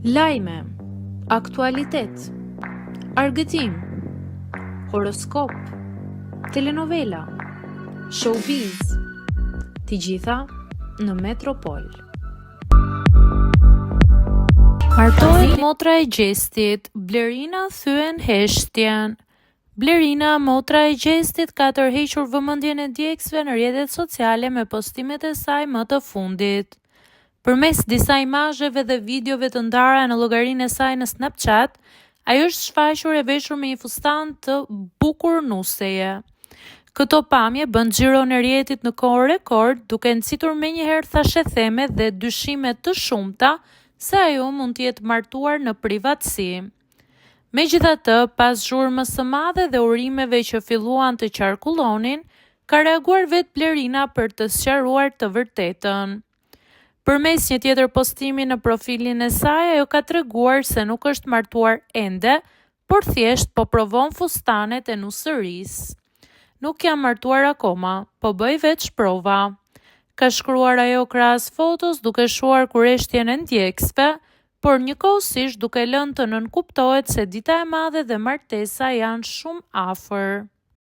Lajme, aktualitet, argëtim, horoskop, telenovela, showbiz, të gjitha në Metropol. Martohet motra e Gjestit, Blerina thyen heshtjen. Blerina, motra e Gjestit, ka tërhequr vëmendjen e djegësve në rrjetet sociale me postimet e saj më të fundit. Përmes disa imazheve dhe videove të ndara në llogarinë e saj në Snapchat, ajo është shfaqur e veshur me një fustan të bukur nuseje. Këto pamje bën xhiron e rrjetit në kohë rekord, duke nxitur menjëherë thashetheme dhe dyshime të shumta se ajo mund të jetë martuar në privatësi. Megjithatë, pas zhurmës së madhe dhe urimeve që filluan të qarkullonin, ka reaguar vetë Blerina për të sqaruar të vërtetën. Përmes një tjetër postimi në profilin e saj, ajo ka treguar se nuk është martuar ende, por thjesht po provon fustanet e nusërisë. Nuk jam martuar akoma, po bëj vetë shprova. Ka shkruar ajo krahas fotos duke shuar kurreshtjen e ndjekësve, por njëkohësisht duke lënë të nënkuptohet se dita e madhe dhe martesa janë shumë afër.